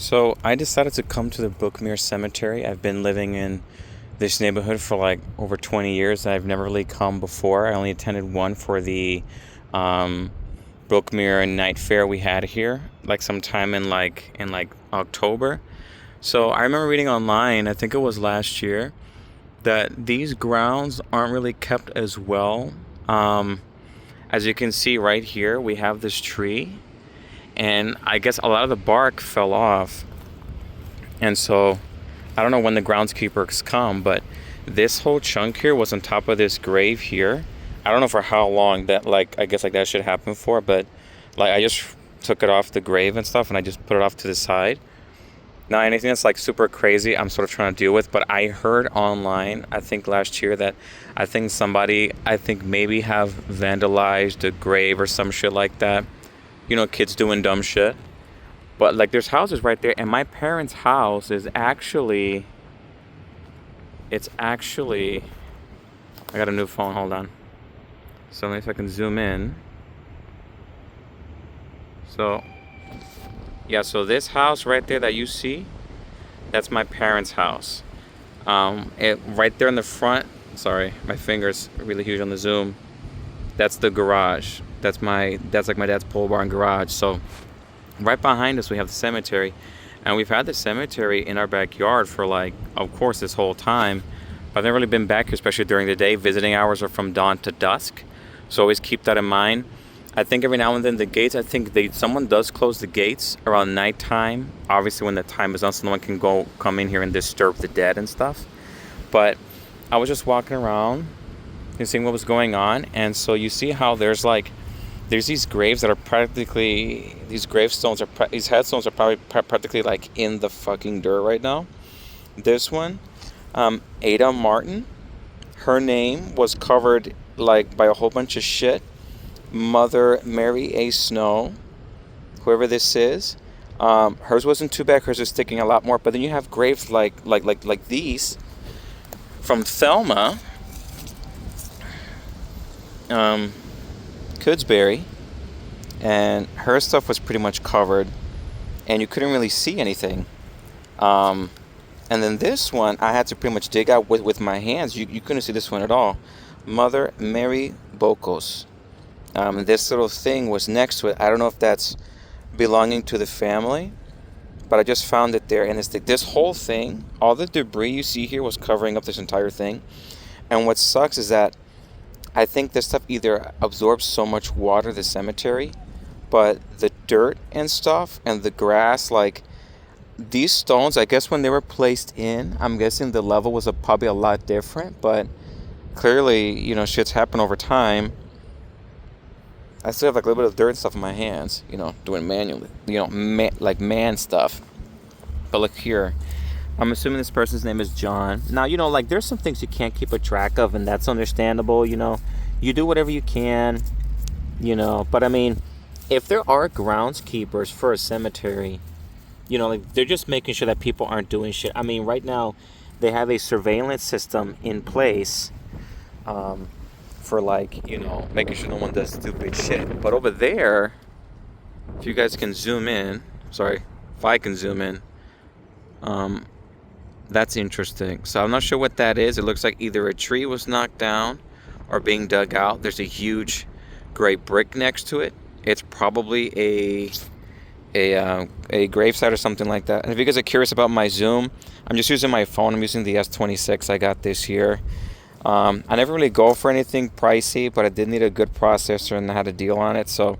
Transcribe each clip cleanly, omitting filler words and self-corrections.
So I decided to come to the Brookmere Cemetery. I've been living in this neighborhood for like over 20 years. I've never really come before. I only attended one for the um, Brookmere Night Fair we had here, like sometime in October. So I remember reading online, I think it was last year, that these grounds aren't really kept as well. Um, as you can see right here, we have this tree, and I guess a lot of the bark fell off. And so I don't know when the groundskeepers come, but this whole chunk here was on top of this grave here. I don't know for how long that, like, I guess like that should happen for, but like I just took it off the grave and stuff and I just put it off to the side. Now anything that's like super crazy, I'm sort of trying to deal with, but I heard online, I think last year, that I think somebody, I think maybe have vandalized a grave or some shit like that. You know, kids doing dumb shit. But like there's houses right there, and my parents' house is actually, it's actually, I got a new phone, hold on. So let me see if I can zoom in. So yeah, so this house right there that you see, that's my parents' house. It right there in the front, sorry, my finger's really huge on the zoom. That's the garage. That's like my dad's pole barn garage. So right behind us we have the cemetery, and we've had the cemetery in our backyard for, like, of course, this whole time. But I've never really been back here, especially during the day. Visiting hours are from dawn to dusk, so always keep that in mind. I think every now and then the gates, I think someone does close the gates around nighttime, obviously when the time is on, so no one can come in here and disturb the dead and stuff. But I was just walking around and seeing what was going on, and so you see how there's these graves that are practically, these headstones are probably practically like in the fucking dirt right now. This one, Ada Martin, her name was covered like by a whole bunch of shit. Mother Mary A. Snow, whoever this is, hers wasn't too bad. Hers was sticking a lot more. But then you have graves like these from Thelma, Coodsbury, and her stuff was pretty much covered, and you couldn't really see anything. And then this one, I had to pretty much dig out with my hands. You couldn't see this one at all. Mother Mary Bocos. This little thing was next to it. I don't know if that's belonging to the family, but I just found it there. And it's like this whole thing, all the debris you see here was covering up this entire thing. And what sucks is that I think this stuff either absorbs so much water, the cemetery, but the dirt and stuff and the grass, like these stones, I guess when they were placed in, I'm guessing the level was probably a lot different, but clearly, you know, shit's happened over time. I still have like a little bit of dirt and stuff in my hands, you know, doing manually, you know, like man stuff. But look here. I'm assuming this person's name is John. Now, you know, like there's some things you can't keep a track of, and that's understandable, you know. You do whatever you can, you know. But I mean, if there are groundskeepers for a cemetery, you know, like they're just making sure that people aren't doing shit. I mean, right now they have a surveillance system in place, for, like, you know, making sure no one does stupid shit. But over there, if you guys can zoom in, sorry, if I can zoom in, that's interesting. So I'm not sure what that is. It looks like either a tree was knocked down or being dug out. There's a huge gray brick next to it. It's probably a gravesite or something like that. And if you guys are curious about my zoom, I'm just using my phone. I'm using the S26. I got this here. I never really go for anything pricey, but I did need a good processor and I had a deal on it. So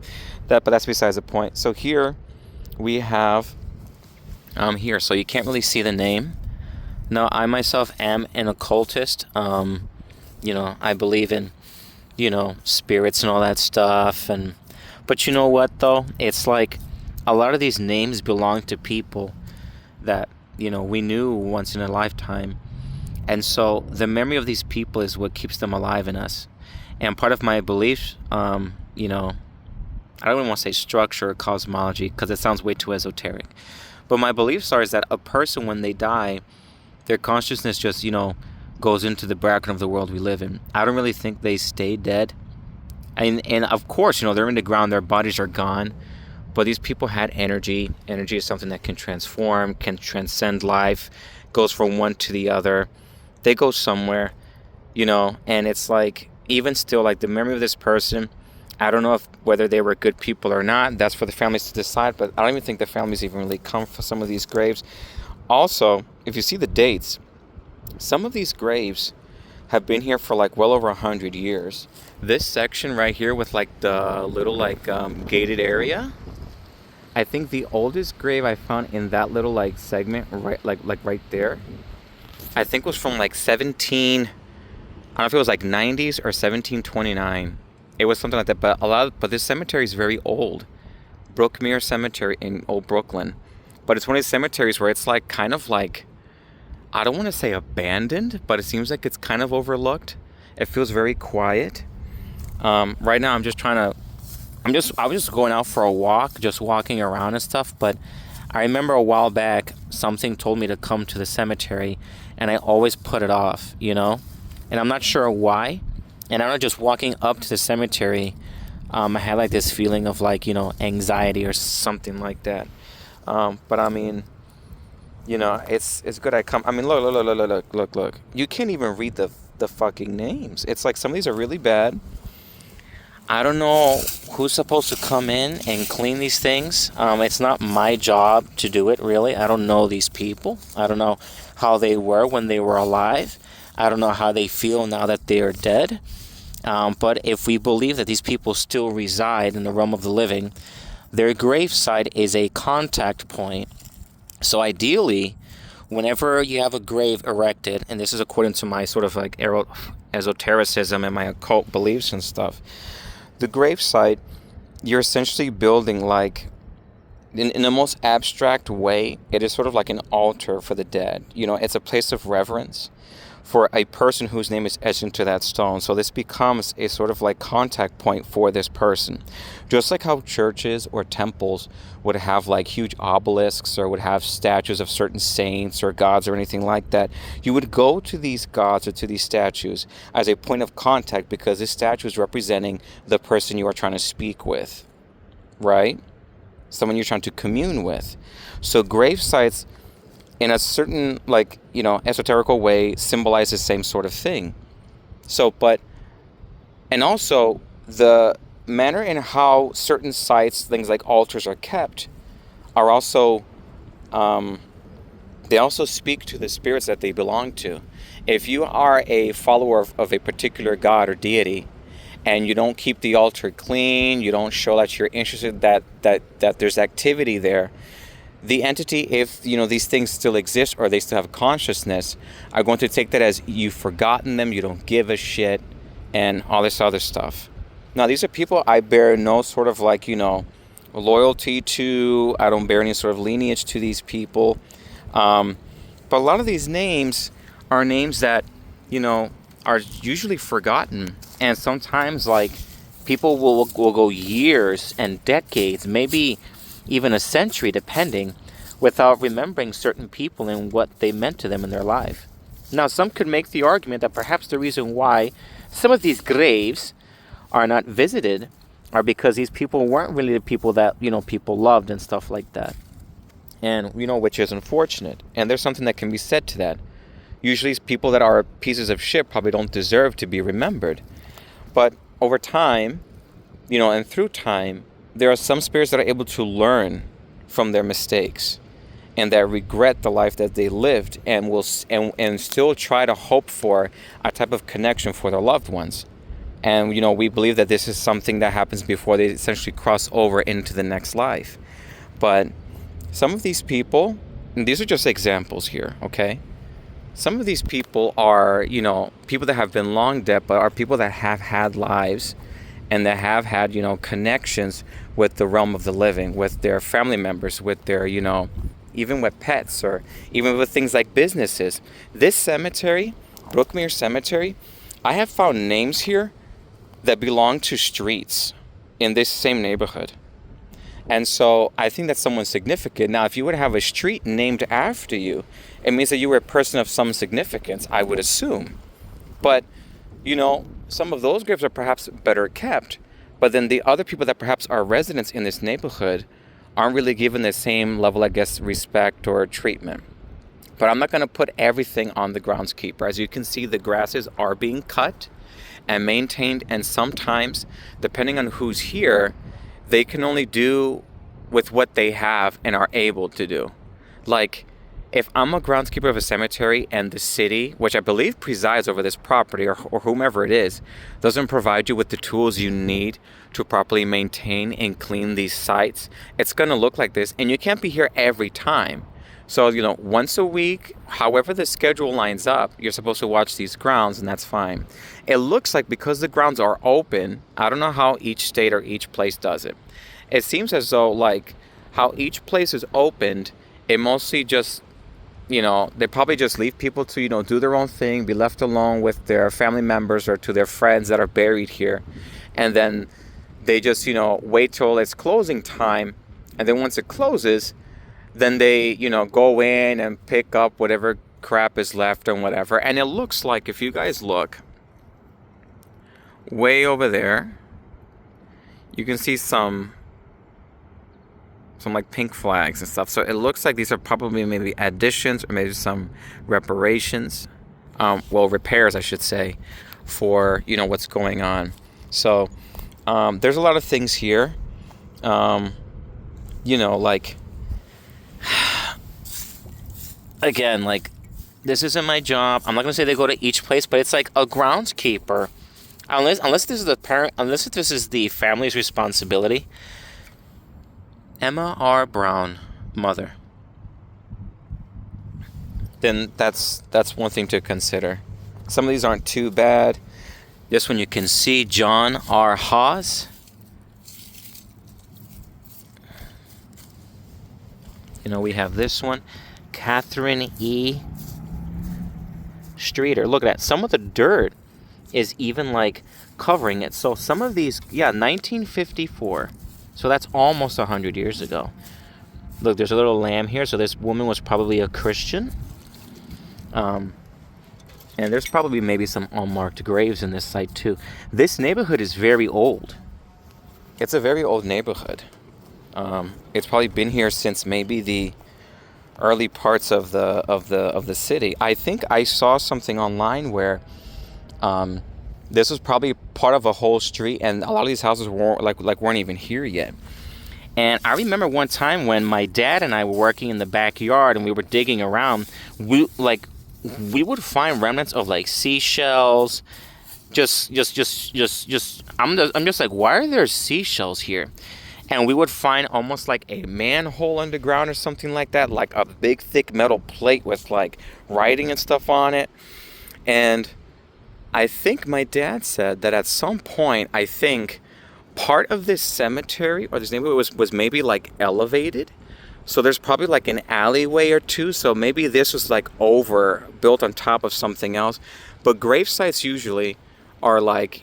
but that's besides the point. So here we have here. So you can't really see the name. Now, I myself am an occultist. You know, I believe in, you know, spirits and all that stuff. But you know what, though? It's like a lot of these names belong to people that, you know, we knew once in a lifetime. And so the memory of these people is what keeps them alive in us. And part of my beliefs, you know, I don't even want to say structure or cosmology because it sounds way too esoteric. But my beliefs are is that a person, when they die, their consciousness just, you know, goes into the bracket of the world we live in. I don't really think they stay dead. And of course, you know, they're in the ground, their bodies are gone. But these people had energy. Energy is something that can transform, can transcend life, goes from one to the other. They go somewhere, and it's like, even still, like the memory of this person, I don't know if whether they were good people or not. That's for the families to decide, but I don't even think the families even really come for some of these graves. Also, if you see the dates, some of these graves have been here for like well over 100 years. This section right here with like the little like gated area, I think the oldest grave I found in that little like segment like right there, I think was from like 17, I don't know if it was like 90s or 1729. It was something like that, but this cemetery is very old. Brookmere Cemetery in Old Brooklyn. But it's one of these cemeteries where it's like kind of like, I don't want to say abandoned, but it seems like it's kind of overlooked. It feels very quiet. Right now I was just going out for a walk, just walking around and stuff, but I remember a while back something told me to come to the cemetery, and I always put it off, and I'm not sure why. And I don't know, just walking up to the cemetery, I had like this feeling of like, anxiety or something like that. But I mean, it's good I come. I mean, look. You can't even read the fucking names. It's like some of these are really bad. I don't know who's supposed to come in and clean these things. It's not my job to do it, really. I don't know these people. I don't know how they were when they were alive. I don't know how they feel now that they are dead. But if we believe that these people still reside in the realm of the living, their gravesite is a contact point. So ideally, whenever you have a grave erected, and this is according to my sort of like esotericism and my occult beliefs and stuff, the gravesite, you're essentially building like, in the most abstract way, it is sort of like an altar for the dead. It's a place of reverence for a person whose name is etched into that stone. So this becomes a sort of like contact point for this person. Just like how churches or temples would have like huge obelisks or would have statues of certain saints or gods or anything like that. You would go to these gods or to these statues as a point of contact because this statue is representing the person you are trying to speak with, right? Someone you're trying to commune with. So grave sites, in a certain esoterical way, symbolize the same sort of thing. And also the manner in how certain sites, things like altars, are kept, are also, they also speak to the spirits that they belong to. If you are a follower of a particular god or deity, and you don't keep the altar clean, you don't show that you're interested, that there's activity there, the entity, if these things still exist or they still have consciousness, are going to take that as you've forgotten them, you don't give a shit, and all this other stuff. Now, these are people I bear no sort of loyalty to. I don't bear any sort of lineage to these people. But a lot of these names are names that are usually forgotten, and sometimes people will go years and decades, maybe even a century depending, without remembering certain people and what they meant to them in their life. Now, some could make the argument that perhaps the reason why some of these graves are not visited are because these people weren't really the people that people loved and stuff like that, and which is unfortunate. And there's something that can be said to that. Usually people that are pieces of shit probably don't deserve to be remembered, but over time, and through time, there are some spirits that are able to learn from their mistakes and that regret the life that they lived and will and still try to hope for a type of connection for their loved ones. And we believe that this is something that happens before they essentially cross over into the next life. But some of these people, and these are just examples here, okay? Some of these people are, people that have been long dead, but are people that have had lives and that have had, connections with the realm of the living, with their family members, with their, even with pets, or even with things like businesses. This cemetery, Brookmere Cemetery, I have found names here that belong to streets in this same neighborhood. And so I think that's someone significant. Now, if you would have a street named after you, it means that you were a person of some significance, I would assume. But, some of those graves are perhaps better kept. But then the other people that perhaps are residents in this neighborhood aren't really given the same level, I guess, respect or treatment. But I'm not going to put everything on the groundskeeper. As you can see, the grasses are being cut and maintained, and sometimes, depending on who's here, they can only do with what they have and are able to do. Like, if I'm a groundskeeper of a cemetery and the city, which I believe presides over this property, or whomever it is, doesn't provide you with the tools you need to properly maintain and clean these sites, it's going to look like this, and you can't be here every time. So, once a week, however the schedule lines up, you're supposed to watch these grounds, and that's fine. It looks like because the grounds are open, I don't know how each state or each place does it. It seems as though, like, how each place is opened, it mostly just, they probably just leave people to, do their own thing, be left alone with their family members or to their friends that are buried here. And then they just, wait till it's closing time. And then once it closes, then they, go in and pick up whatever crap is left and whatever. And it looks like, if you guys look way over there, you can see some like pink flags and stuff. So it looks like these are probably maybe additions or maybe some reparations, repairs, I should say, for, what's going on. So there's a lot of things here, like, again, like, this isn't my job. I'm not gonna say they go to each place, but it's like a groundskeeper, unless this is the parent, unless this is the family's responsibility. Emma R. Brown, mother. Then that's one thing to consider. Some of these aren't too bad. This one you can see John R. Hawes. We have this one, Catherine E. Streeter. Look at that. Some of the dirt is even like covering it. So some of these, 1954. So that's almost 100 years ago. Look, there's a little lamb here. So this woman was probably a Christian. And there's probably maybe some unmarked graves in this site too. This neighborhood is very old. It's a very old neighborhood. It's probably been here since maybe the early parts of the city. I think I saw something online where this was probably part of a whole street, and a lot of these houses weren't even here yet. And I remember one time when my dad and I were working in the backyard and we were digging around, we would find remnants of like seashells. I'm just like, why are there seashells here? And we would find almost like a manhole underground or something like that, like a big thick metal plate with like writing and stuff on it. And I think my dad said that at some point, I think part of this cemetery or this neighborhood was maybe like elevated. So there's probably like an alleyway or two. So maybe this was like built on top of something else. But grave sites usually are like,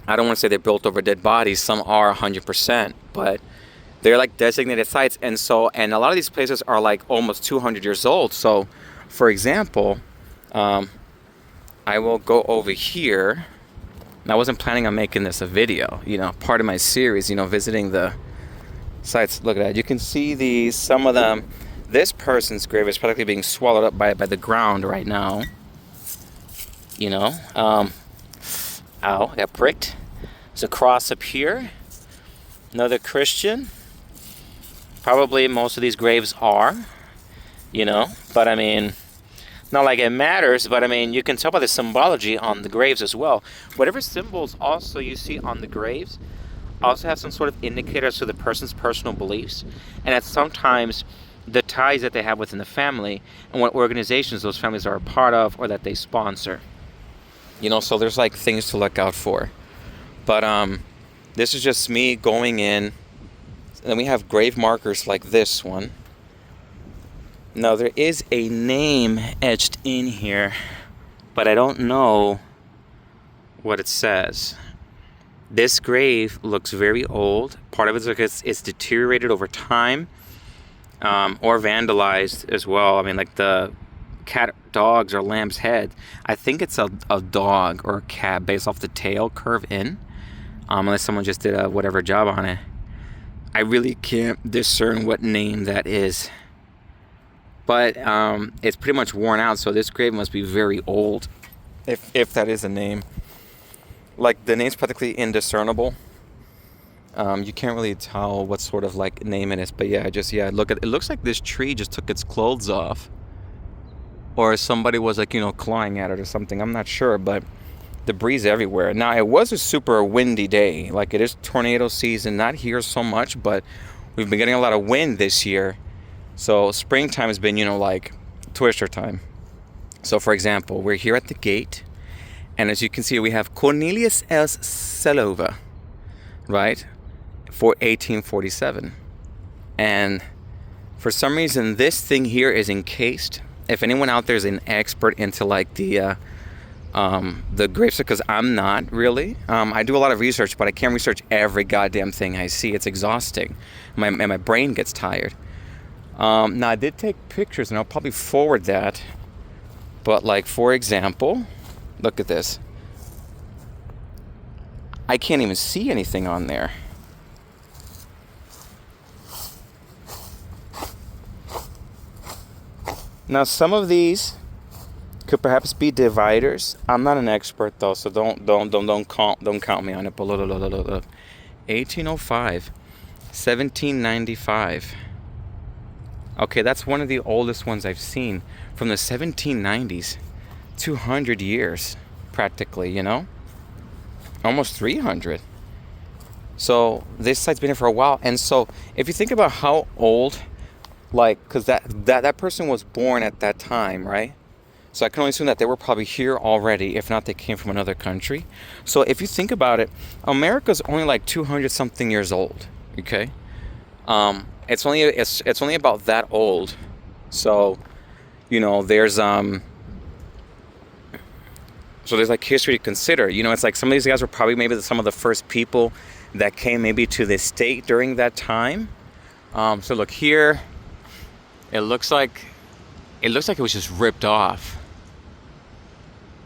I don't want to say they're built over dead bodies. Some are 100%, but they're like designated sites. And a lot of these places are like almost 200 years old. So for example, I will go over here. And I wasn't planning on making this a video, part of my series, visiting the sites. Look at that. You can see some of them. This person's grave is practically being swallowed up by the ground right now. Ow, I got pricked. There's a cross up here. Another Christian. Probably most of these graves are, but I mean, not like it matters, but I mean, you can tell by the symbology on the graves as well. Whatever symbols also you see on the graves also have some sort of indicators to the person's personal beliefs, and that sometimes the ties that they have within the family and what organizations those families are a part of or that they sponsor. So there's like things to look out for. But this is just me going in. And then we have grave markers like this one. Now there is a name etched in here, but I don't know what it says. This grave looks very old. Part of it is because it's deteriorated over time, or vandalized as well. I mean, like the cat, dog's or lamb's head. I think it's a dog or a cat based off the tail curve in, unless someone just did a whatever job on it. I really can't discern what name that is. But it's pretty much worn out, so this grave must be very old, if that is a name. Like, the name's practically indiscernible. You can't really tell what sort of like name it is, but yeah, look at it. Looks like this tree just took its clothes off, or somebody was like, clawing at it or something. I'm not sure, but debris everywhere. Now, it was a super windy day. Like, it is tornado season, not here so much, but we've been getting a lot of wind this year. So springtime has been, like twister time. So for example, we're here at the gate, and as you can see, we have Cornelius S. Selova, right, for 1847. And for some reason, this thing here is encased. If anyone out there is an expert into like the gravesite, because I'm not really. I do a lot of research, but I can't research every goddamn thing I see. It's exhausting. My brain gets tired. Now, I did take pictures, and I'll probably forward that. But, like, for example, look at this. I can't even see anything on there. Now, some of these could perhaps be dividers. I'm not an expert, though, so don't count me on it. But look, 1805, 1795. Okay, that's one of the oldest ones I've seen, from the 1790s. 200 years, practically, almost 300. So this site's been here for a while. And so if you think about how old, like, because that person was born at that time, right? So I can only assume that they were probably here already. If not, they came from another country. So if you think about it, America's only like 200 something years old. Okay. It's only about that old. So, there's like history to consider. It's like some of these guys were probably maybe some of the first people that came maybe to this state during that time. So look here, it looks like it was just ripped off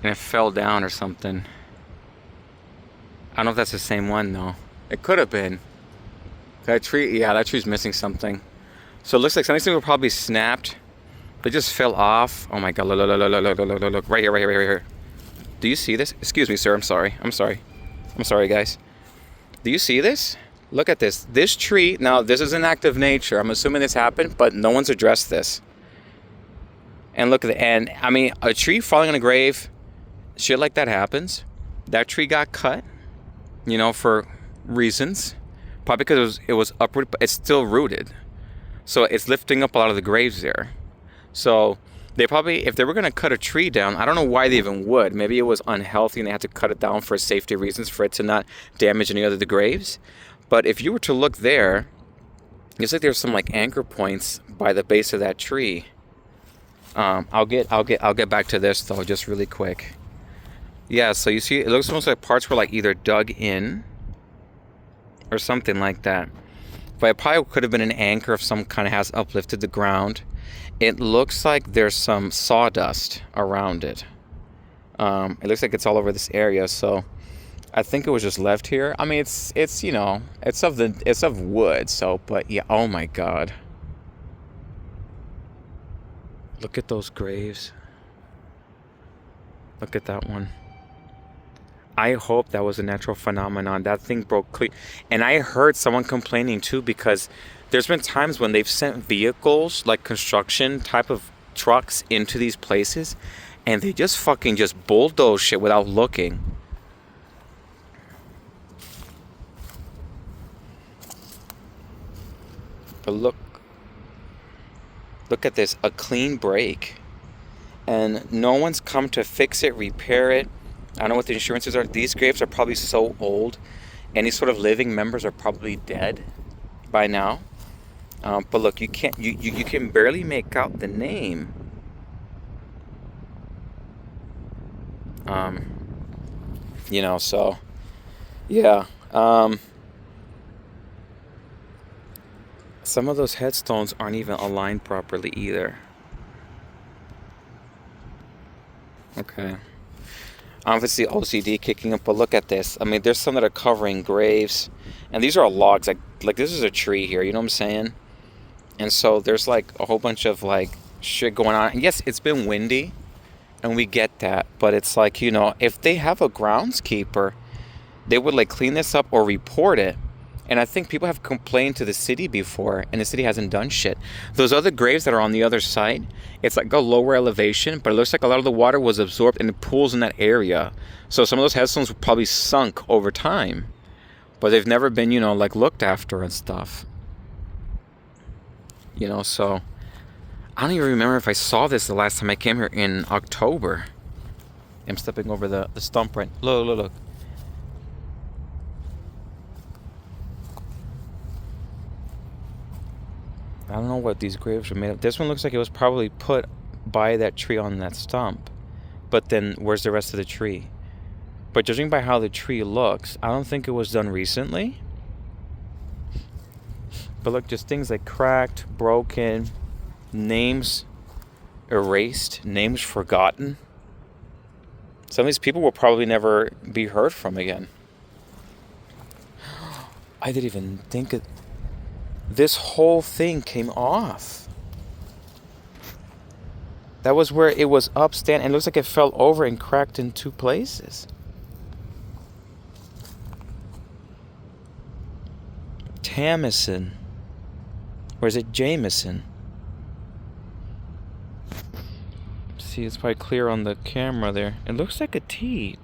and it fell down or something. I don't know if that's the same one though. It could have been. That tree's missing something. So it looks like some of these things were probably snapped. They just fell off. Oh my God, look. Right here. Do you see this? Excuse me, sir, I'm sorry, guys. Do you see this? Look at this. This tree, now this is an act of nature. I'm assuming this happened, but no one's addressed this. And look at it. And I mean, a tree falling on a grave, shit like that happens. That tree got cut, for reasons. Probably because it was uprooted, but it's still rooted. So it's lifting up a lot of the graves there. So they probably, if they were going to cut a tree down, I don't know why they even would. Maybe it was unhealthy and they had to cut it down for safety reasons, for it to not damage any other of the graves. But if you were to look there, it looks like there's some like anchor points by the base of that tree. I'll get back to this though, just really quick. Yeah, so you see, it looks almost like parts were like either dug in or something like that. But it probably could have been an anchor of some kind, of has uplifted the ground. It looks like there's some sawdust around it. It looks like it's all over this area, so I think it was just left here. I mean, it's of wood, so, but yeah, oh my God. Look at those graves. Look at that one. I hope that was a natural phenomenon. That thing broke clean. And I heard someone complaining too, because there's been times when they've sent vehicles, like construction type of trucks, into these places, and they just fucking just bulldoze shit without looking. But look at this, a clean break. And no one's come to fix it, repair it. I don't know what the insurances are. These graves are probably so old. Any sort of living members are probably dead by now. But look, you can barely make out the name. So yeah. Some of those headstones aren't even aligned properly either. Okay. Obviously OCD kicking up, but look at this. I mean, there's some that are covering graves, and these are all logs. Like this is a tree here. You know what I'm saying? And so there's like a whole bunch of like shit going on. And yes, it's been windy, and we get that. But it's like, if they have a groundskeeper, they would like clean this up or report it. And I think people have complained to the city before, and the city hasn't done shit. Those other graves that are on the other side, it's like a lower elevation, but it looks like a lot of the water was absorbed in the pools in that area. So some of those headstones were probably sunk over time, but they've never been, like looked after and stuff. So I don't even remember if I saw this the last time I came here in October. I'm stepping over the stump right. Look. I don't know what these graves are made of. This one looks like it was probably put by that tree on that stump. But then where's the rest of the tree? But judging by how the tree looks, I don't think it was done recently. But look, just things like cracked, broken, names erased, names forgotten. Some of these people will probably never be heard from again. I didn't even think of... This whole thing came off. That was where it was upstand, and it looks like it fell over and cracked in two places. Tamison. Or is it Jameson? See, it's probably clear on the camera there. It looks like a T.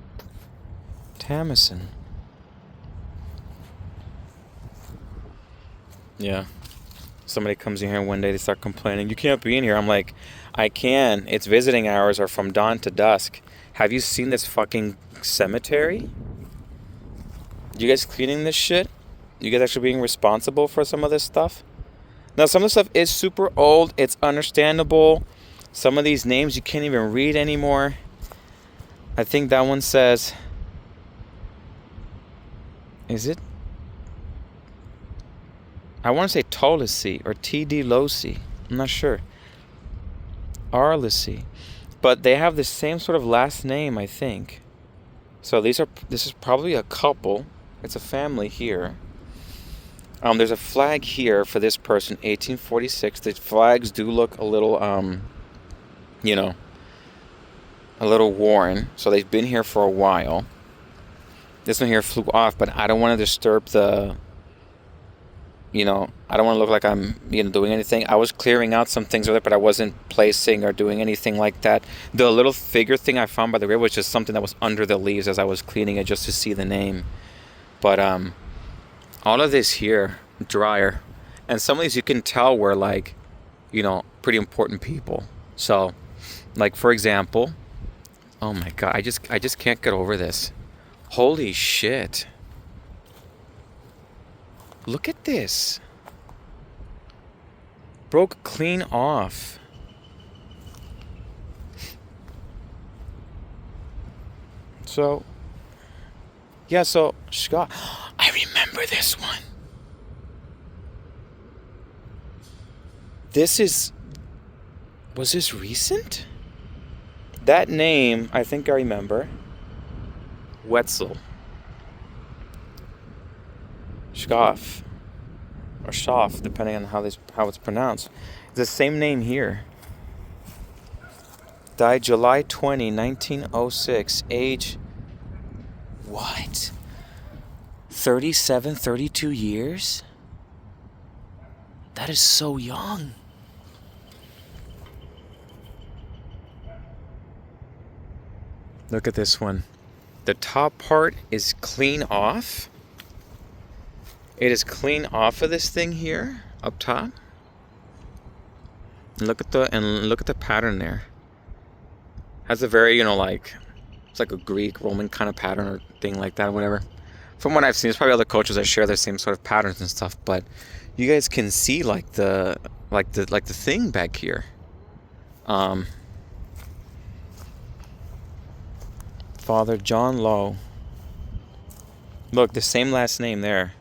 Tamison. Yeah. Somebody comes in here one day, they start complaining, you can't be in here. I'm like, I can. Its visiting hours are from dawn to dusk. Have you seen this fucking cemetery? You guys cleaning this shit? You guys actually being responsible for some of this stuff? Now, some of the stuff is super old. It's understandable. Some of these names you can't even read anymore. I think that one says... Is it? I want to say Tolisi or T.D. Losi. I'm not sure. Arlisi. But they have the same sort of last name, I think. So this is probably a couple. It's a family here. There's a flag here for this person, 1846. The flags do look a little, a little worn. So they've been here for a while. This one here flew off, but I don't want to disturb the... I don't want to look like I'm, doing anything. I was clearing out some things with it, but I wasn't placing or doing anything like that. The little figure thing I found by the grave was just something that was under the leaves as I was cleaning it just to see the name. But all of this here, drier. And some of these you can tell were like, pretty important people. So, like for example, oh my God, I just can't get over this. Holy shit. Look at this. Broke clean off. So, yeah, so, Scott, I remember this one. Was this recent? That name, I think I remember. Wetzel. Schaff or Schaff, depending on how it's pronounced. It's the same name here. Died July 20, 1906. Age, what? 37, 32 years? That is so young. Look at this one. The top part is clean off. It is clean off of this thing here up top. And look at the pattern there. Has a very, it's like a Greek Roman kind of pattern or thing like that or whatever. From what I've seen, there's probably other cultures that share the same sort of patterns and stuff, but you guys can see like the thing back here. Father John Lowe. Look, the same last name there.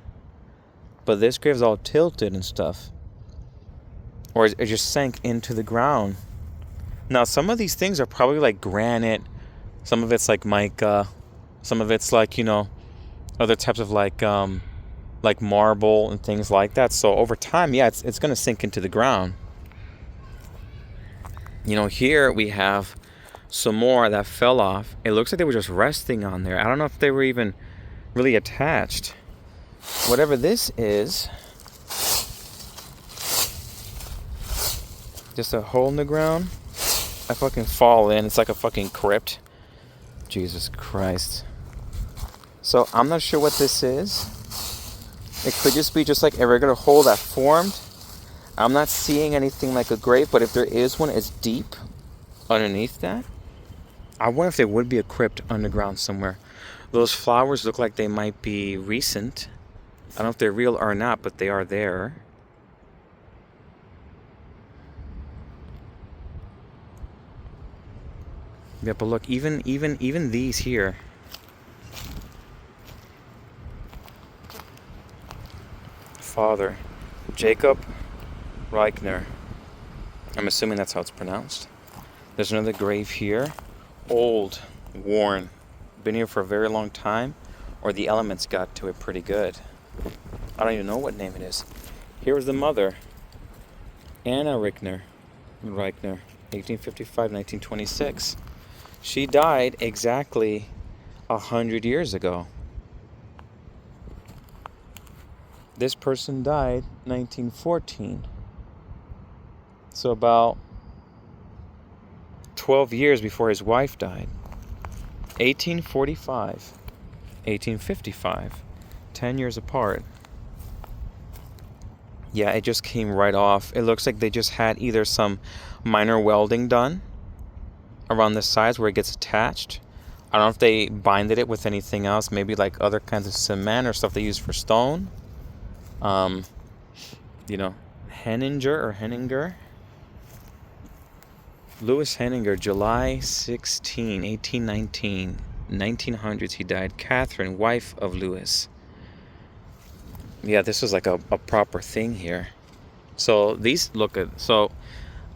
But this grave's all tilted and stuff. Or it just sank into the ground. Now, some of these things are probably like granite Some of it's like mica. Some of it's like, other types of like marble and things like that. So over time, yeah, it's gonna sink into the ground. Here we have some more that fell off. It looks like they were just resting on there. I don't know if they were even really attached. Whatever this is, just a hole in the ground. I fucking fall in. It's like a fucking crypt. Jesus Christ. So I'm not sure what this is. It could just be just like a regular hole that formed. I'm not seeing anything like a grave, but if there is one, it's deep underneath that. I wonder if there would be a crypt underground somewhere. Those flowers look like they might be recent. I don't know if they're real or not, but they are there. Yeah, but look, even these here. Father Jacob Reichner. I'm assuming that's how it's pronounced. There's another grave here. Old, worn, been here for a very long time, or the elements got to it pretty good. I don't even know what name it is. Here was the mother, Anna Reichner, 1855, 1926. She died exactly 100 years ago. This person died 1914. So about 12 years before his wife died. 1845, 1855, 10 years apart. Yeah, it just came right off. It looks like they just had either some minor welding done around the sides where it gets attached. I don't know if they binded it with anything else, maybe like other kinds of cement or stuff they use for stone. Henninger. Louis Henninger, July 16, 1819. 1900s he died. Catherine, wife of Louis. Yeah, this was like a proper thing here. So these look at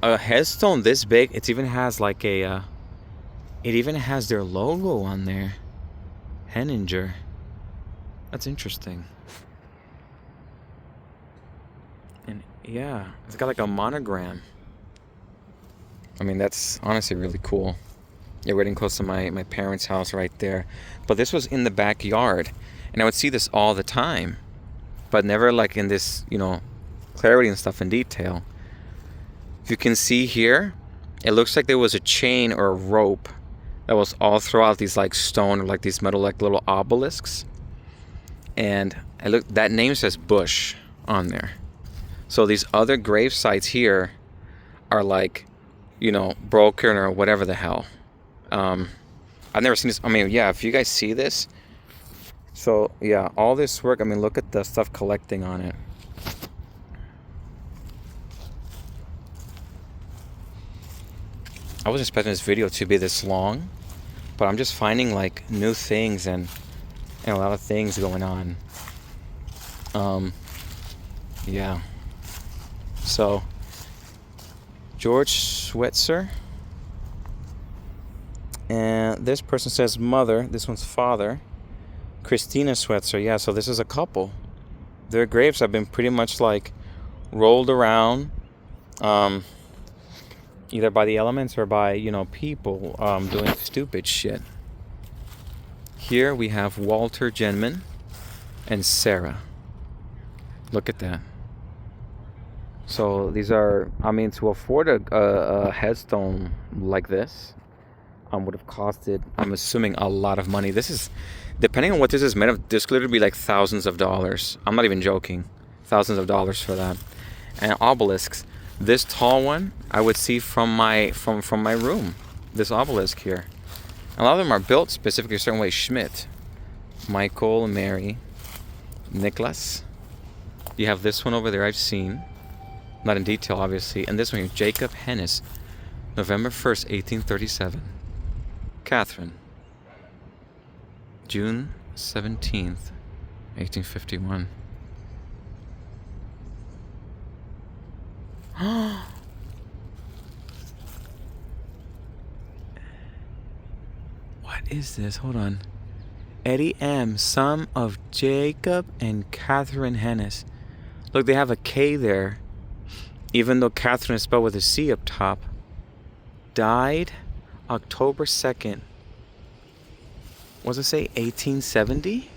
a headstone this big. It even has like it even has their logo on there. Henninger. That's interesting. And yeah, it's got like a monogram. I mean, that's honestly really cool. Yeah, we're getting close to my parents' house right there. But this was in the backyard. And I would see this all the time. But never like in this, clarity and stuff in detail. If you can see here, it looks like there was a chain or a rope that was all throughout these like stone or like these metal like little obelisks. And that name says Bush on there. So these other grave sites here are like, broken or whatever the hell. I've never seen this. I mean, yeah, if you guys see this. So, yeah, all this work, I mean, look at the stuff collecting on it. I wasn't expecting this video to be this long, but I'm just finding, like, new things and a lot of things going on. Yeah. So, George Schweitzer. And this person says mother. This one's father. Christina Schweitzer. Yeah, so this is a couple. Their graves have been pretty much like rolled around, either by the elements or by, people doing stupid shit. Here we have Walter Genman and Sarah. Look at that. So these are, to afford a headstone like this would have costed, I'm assuming, a lot of money. This is, depending on what this is made of, this could literally be like thousands of dollars. I'm not even joking. Thousands of dollars for that. And obelisks. This tall one, I would see from my room. This obelisk here. A lot of them are built specifically a certain way. Schmidt, Michael, Mary, Nicholas. You have this one over there I've seen. Not in detail, obviously. And this one here, Jacob Hennis, November 1st, 1837. Catherine, June 17th, 1851. What is this? Hold on. Eddie M., son of Jacob and Catherine Hennis. Look, they have a K there, even though Catherine is spelled with a C up top. Died October 2nd. What does it say? 1870?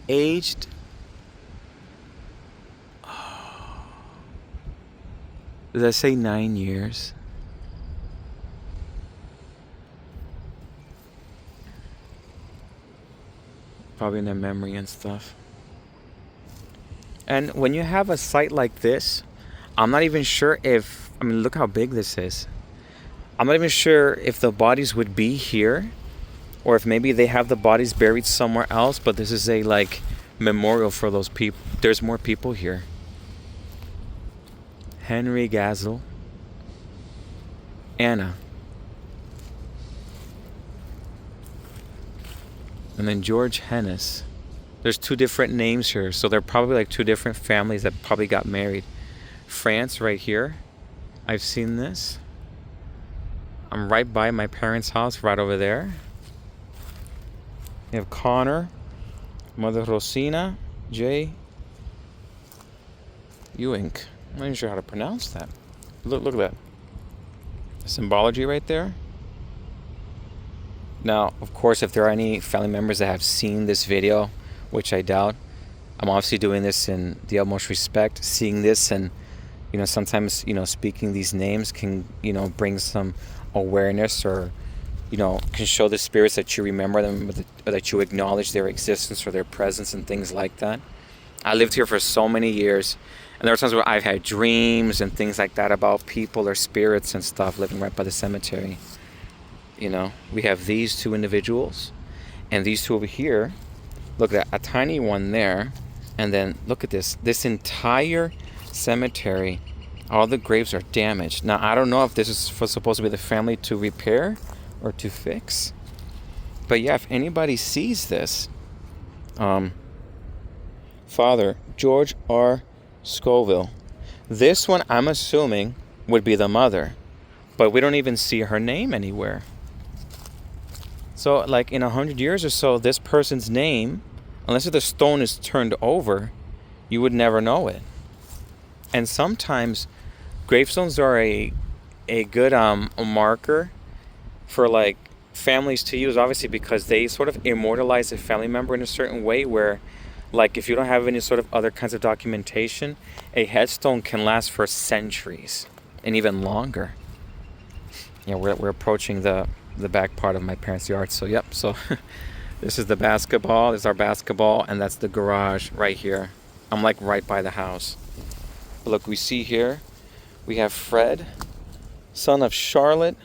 Aged. Does that say 9 years? Probably in their memory and stuff. And when you have a site like this, I'm not even sure if, I mean, look how big this is. I'm not even sure if the bodies would be here, or if maybe they have the bodies buried somewhere else, but this is a, like, memorial for those people. There's more people here. Henry Gazel. Anna. And then George Hennis. There's two different names here, so they're probably like two different families that probably got married. France right here. I've seen this. I'm right by my parents' house, right over there. You have Connor, Mother Rosina, J. Ewing. I'm not even sure how to pronounce that. Look at that. The symbology right there. Now, of course, if there are any family members that have seen this video, which I doubt, I'm obviously doing this in the utmost respect. Seeing this and, sometimes, speaking these names can, bring some awareness, or, can show the spirits that you remember them, or that you acknowledge their existence or their presence and things like that. I lived here for so many years, and there are times where I've had dreams and things like that about people or spirits and stuff living right by the cemetery. We have these two individuals, and these two over here. Look at that, a tiny one there, and then look at this entire cemetery. All the graves are damaged. Now, I don't know if this is supposed to be the family to repair or to fix, but yeah, if anybody sees this, Father George R. Scoville. This one, I'm assuming, would be the mother, but we don't even see her name anywhere. So, like, in 100 years or so, this person's name, unless the stone is turned over, you would never know it. And sometimes gravestones are a good marker for, like, families to use, obviously, because they sort of immortalize a family member in a certain way where, like, if you don't have any sort of other kinds of documentation, a headstone can last for centuries and even longer. We're approaching the back part of my parents' yard. So, yep. So, this is the basketball. This is our basketball. And that's the garage right here. I'm like right by the house. But look, we see here, we have Fred, son of Charlotte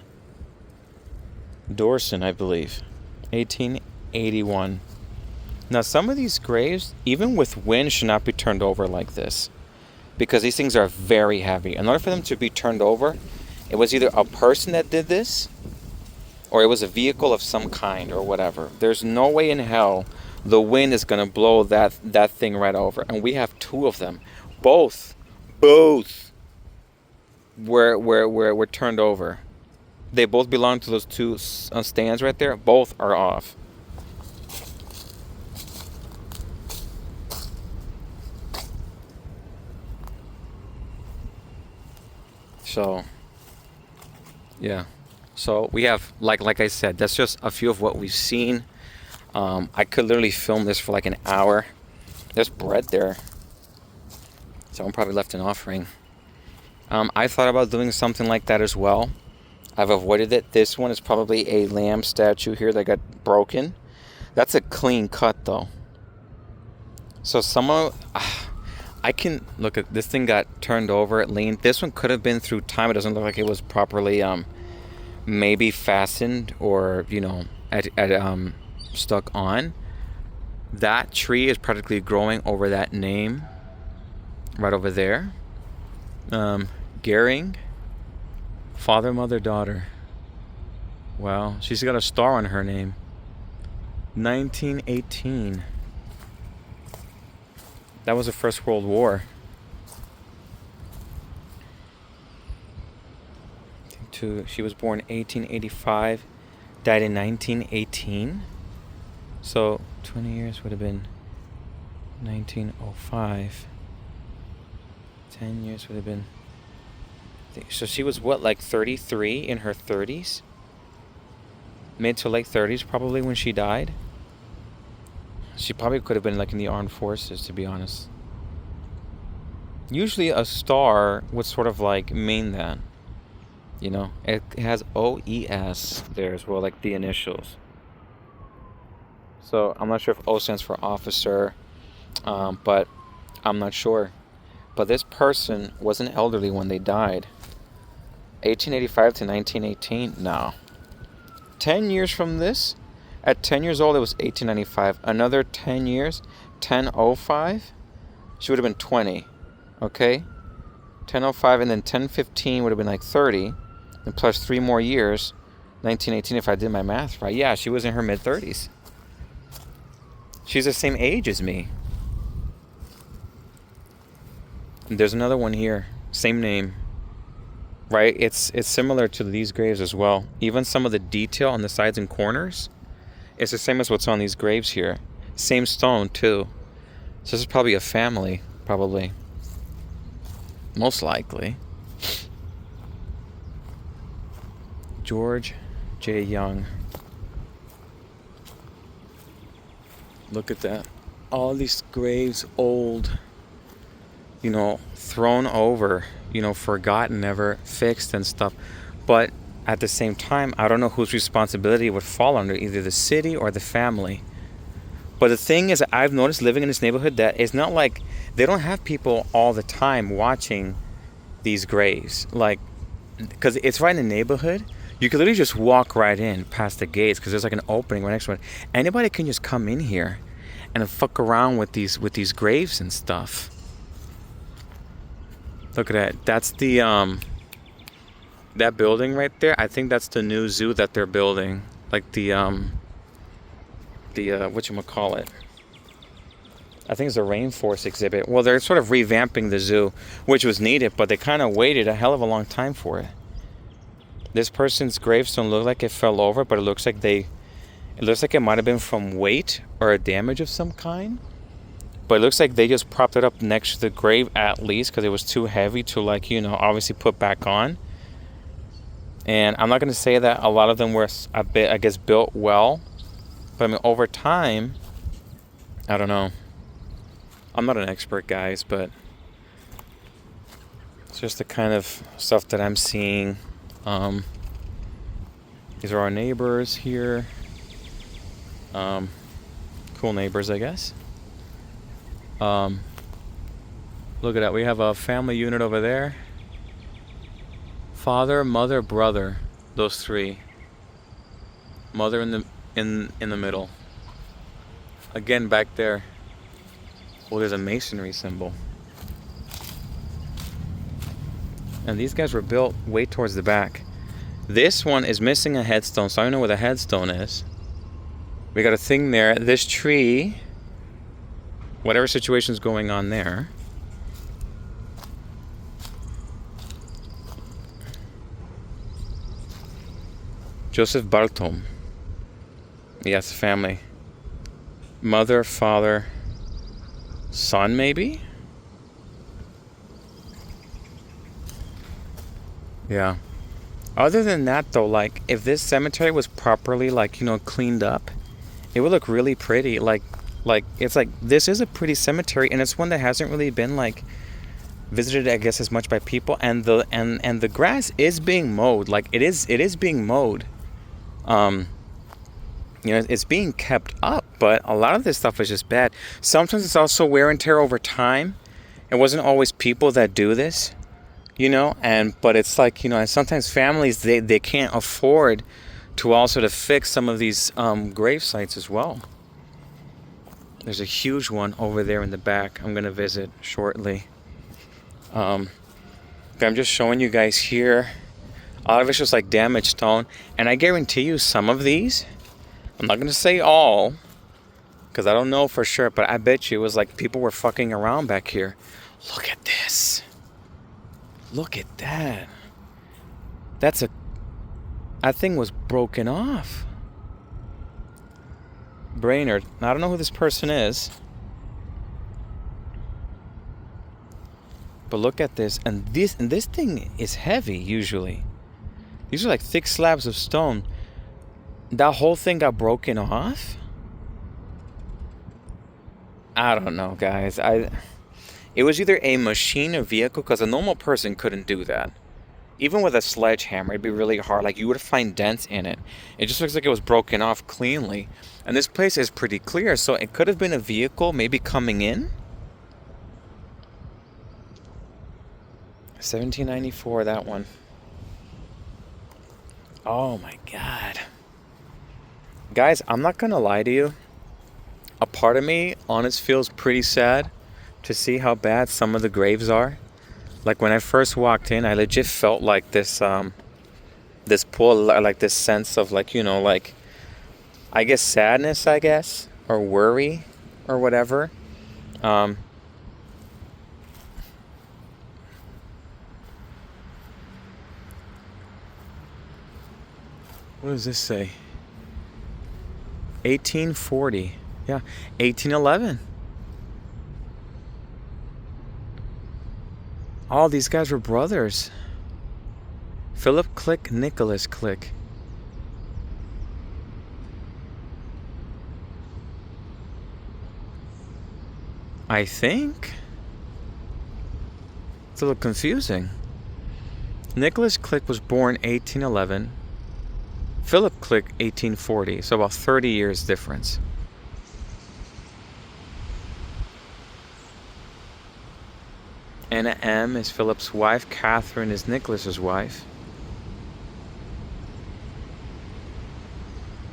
Dorson, I believe. 1881. Now, some of these graves, even with wind, should not be turned over like this, because these things are very heavy. In order for them to be turned over, it was either a person that did this, or it was a vehicle of some kind or whatever. There's no way in hell the wind is going to blow that thing right over. And we have two of them. Both were turned over. They both belong to those two stands right there. Both are off. So, yeah. So we have, like I said, that's just a few of what we've seen. I could literally film this for like an hour. There's bread there. Someone probably left an offering. I thought about doing something like that as well. I've avoided it. This one is probably a lamb statue here that got broken. That's a clean cut though. So someone... I can look at this thing got turned over, it leaned. This one could have been through time. It doesn't look like it was properly maybe fastened or stuck on. That tree is practically growing over that name right over there. Gehring, father, mother, daughter. Wow, she's got a star on her name. 1918. That was the First World War. She was born 1885. died in 1918. So 20 years would have been 1905. 10 years would have been... So she was what, like 33 in her 30s? Mid to late 30s probably when she died. She probably could have been like in the armed forces, to be honest. Usually a star would sort of like mean that. You know, it has OES there as well, like the initials. So I'm not sure if O stands for officer, but I'm not sure. But this person was an elderly when they died. 1885 to 1918? No. 10 years from this, at 10 years old, it was 1895. Another 10 years, 1005, she would have been 20. Okay? 1005, and then 1015 would have been like 30. And plus 3 more years, 1918, if I did my math right. Yeah, she was in her mid-30s. She's the same age as me. And there's another one here. Same name. Right? It's similar to these graves as well. Even some of the detail on the sides and corners, it's the same as what's on these graves here. Same stone, too. So this is probably a family, probably. Most likely. George J. Young. Look at that. All these graves old, you know, thrown over, you know, forgotten, never fixed and stuff. But at the same time, I don't know whose responsibility it would fall under, either the city or the family. But the thing is, I've noticed living in this neighborhood that it's not like they don't have people all the time watching these graves. Like, because it's right in the neighborhood. You could literally just walk right in past the gates because there's like an opening right next to it. Anybody can just come in here and fuck around with these graves and stuff. Look at that. That's the that building right there. I think that's the new zoo that they're building. Like the whatchamacallit. I think it's a rainforest exhibit. Well, they're sort of revamping the zoo, which was needed, but they kind of waited a hell of a long time for it. This person's gravestone looks like it fell over, but it looks like it might have been from weight or a damage of some kind. But it looks like they just propped it up next to the grave at least because it was too heavy to, like, you know, obviously put back on. And I'm not going to say that a lot of them were a bit, I guess, built well. But I mean, over time, I don't know. I'm not an expert, guys, but it's just the kind of stuff that I'm seeing. These are our neighbors here. Cool neighbors, I guess. Look at that. We have a family unit over there. Father, mother, brother. Those three. Mother in the middle. Again, back there. Oh, there's a masonry symbol. And these guys were built way towards the back. This one is missing a headstone, so I don't know where the headstone is. We got a thing there. This tree, whatever situation's going on there. Joseph Bartom. Yes, family. Mother, father, son, maybe? Yeah. Other than that, though, like, if this cemetery was properly, like, you know, cleaned up, it would look really pretty. Like, it's like, this is a pretty cemetery, and it's one that hasn't really been, like, visited, I guess, as much by people. And the grass is being mowed. Like, it is being mowed. You know, it's being kept up, but a lot of this stuff is just bad. Sometimes it's also wear and tear over time. It wasn't always people that do this, you know, but it's like, you know, and sometimes families, they can't afford to also to fix some of these grave sites as well. There's a huge one over there in the back I'm going to visit shortly. I'm just showing you guys here. A lot of it's just like damaged stone. And I guarantee you some of these, I'm not going to say all, because I don't know for sure, but I bet you it was like people were fucking around back here. Look at this. Look at that. That thing was broken off. Brainerd. Now, I don't know who this person is. But look at this. And this thing is heavy, usually. These are like thick slabs of stone. That whole thing got broken off? I don't know, guys. It was either a machine or vehicle, because a normal person couldn't do that. Even with a sledgehammer, it'd be really hard. Like, you would find dents in it. It just looks like it was broken off cleanly. And this place is pretty clear, so it could have been a vehicle maybe coming in. 1794, that one. Oh my God. Guys, I'm not gonna lie to you. A part of me, honest, feels pretty sad to see how bad some of the graves are. Like, when I first walked in, I legit felt like this pull, like this sense of, like, you know, like, I guess sadness, I guess, or worry, or whatever. What does this say? 1840. Yeah, 1811. All these guys were brothers. Philip Click, Nicholas Click. I think. It's a little confusing. Nicholas Click was born 1811. Philip Click, 1840. So about 30 years difference. Anna M. is Philip's wife. Catherine is Nicholas's wife.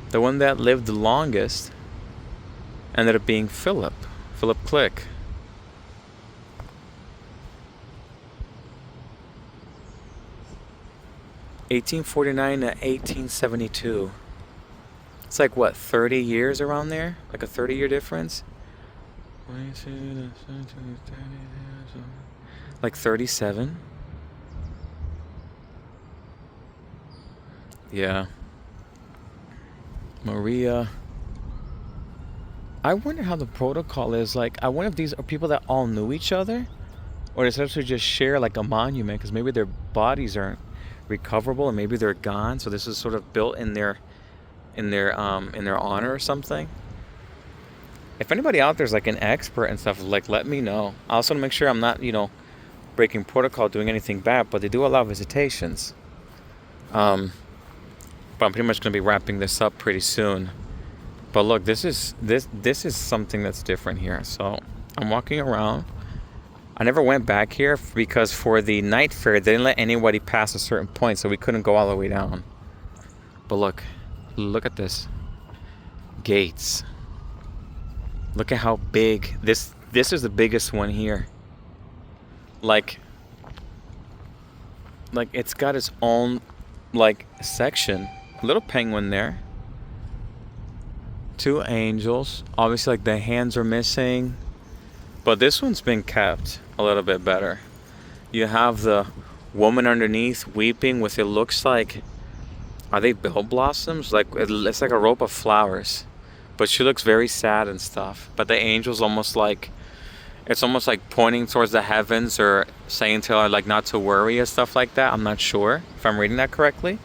The one that lived the longest ended up being Philip Click. (1849 to 1872). It's like, what, 30 years around there? Like a 30-year difference? Like 37? Yeah. Maria. I wonder how the protocol is. Like, I wonder if these are people that all knew each other, or they essentially just share like a monument, because maybe their bodies aren't recoverable and maybe they're gone, so this is sort of built in their honor or something. If anybody out there's like an expert and stuff, like, let me know. I also want to make sure I'm not, breaking protocol, doing anything bad, but they do allow visitations. But I'm pretty much going to be wrapping this up pretty soon. But look, this is something that's different here. So I'm walking around. I never went back here because for the night fair, they didn't let anybody pass a certain point, so we couldn't go all the way down. But look at this. Gates. Look at how big this is. The biggest one here. Like it's got its own section. A little penguin there. 2 angels. Obviously, like, the hands are missing, but this one's been kept a little bit better. You have the woman underneath weeping with, it looks like, are they bell blossoms? Like, it's like a rope of flowers, but she looks very sad and stuff. But the angel's almost like, it's almost like pointing towards the heavens, or saying to her, like, not to worry and stuff like that. I'm not sure if I'm reading that correctly.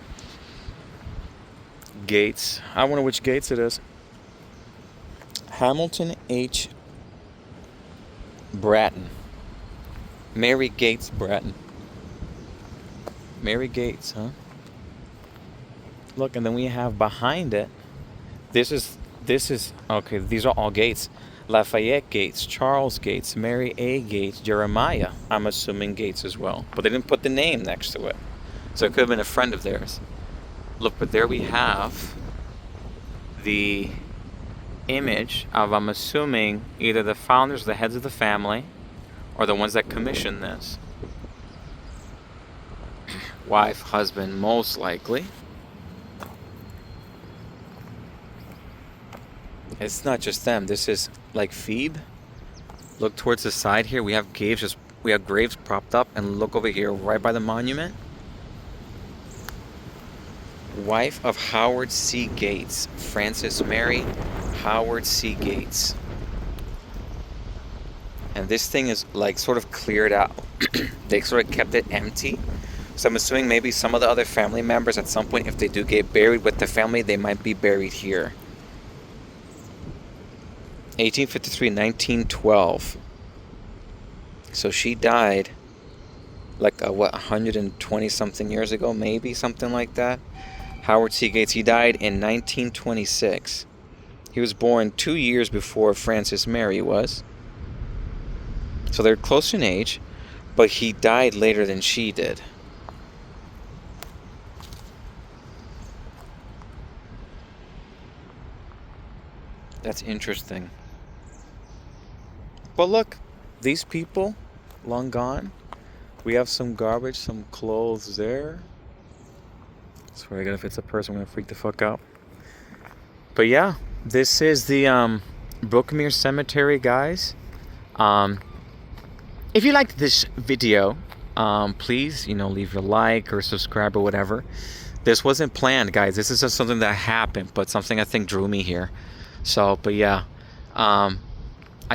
Gates. I wonder which Gates it is. Hamilton H. Bratton. Mary Gates Bratton. Mary Gates, huh? Look, and then we have behind it, this is okay, these are all Gates. Lafayette Gates, Charles Gates, Mary A. Gates, Jeremiah, I'm assuming Gates as well. But they didn't put the name next to it. So it could have been a friend of theirs. Look, but there we have the image of, I'm assuming, either the founders, the heads of the family, or the ones that commissioned this. Wife, husband, most likely. It's not just them. This is like Phoebe. Look towards the side here. We have graves propped up, and look over here, right by the monument. Wife of Howard C. Gates. Frances Mary Howard C. Gates. And this thing is like sort of cleared out. They sort of kept it empty. So I'm assuming maybe some of the other family members at some point, if they do get buried with the family, they might be buried here. 1853, 1912. So she died like, 120 something years ago, maybe, something like that. Howard C. Gates, he died in 1926. He was born 2 years before Frances Mary was. So they're close in age, but he died later than she did. That's interesting. But look, these people, long gone. We have some garbage, some clothes there. Swear to God, if it's a person, I'm gonna freak the fuck out. But yeah, this is the Brookmere Cemetery, guys. If you liked this video, please, leave your like or subscribe or whatever. This wasn't planned, guys. This is just something that happened, but something I think drew me here. So, but yeah, I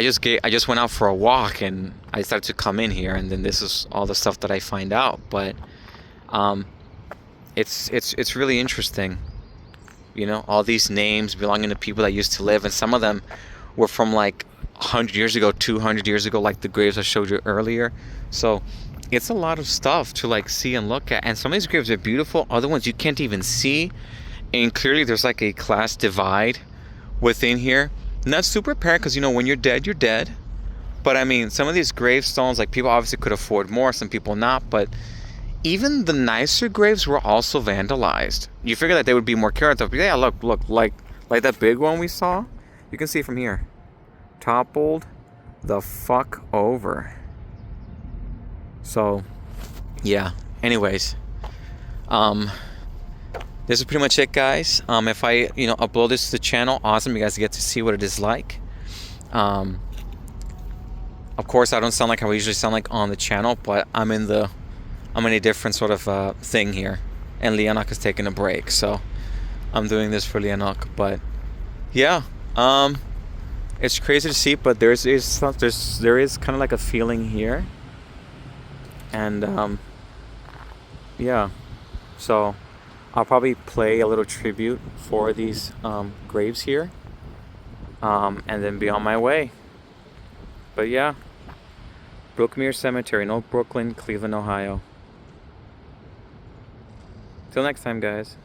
just went out for a walk and I started to come in here, and then this is all the stuff that I find out. But it's really interesting. All these names belonging to people that used to live, and some of them were from like 100 years ago, 200 years ago, like the graves I showed you earlier. So it's a lot of stuff to like see and look at, and some of these graves are beautiful, other ones you can't even see, and clearly there's like a class divide within here. And that's super apparent because when you're dead, you're dead. But I mean, some of these gravestones, like, people obviously could afford more, some people not, but even the nicer graves were also vandalized. You figure that they would be more careful. But yeah, look, like that big one we saw, you can see from here, toppled the fuck over. So yeah, anyways, this is pretty much it, guys. If I upload this to the channel, awesome, you guys get to see what it is like. Of course, I don't sound like how I usually sound like on the channel, but I'm in a different sort of thing here, and Leonok is taking a break, so I'm doing this for Leonok. But yeah, it's crazy to see, but there is kind of like a feeling here, and yeah, so I'll probably play a little tribute for these graves here, and then be on my way. But yeah, Brookmere Cemetery in Oak Brook, Cleveland, Ohio. Till next time, guys.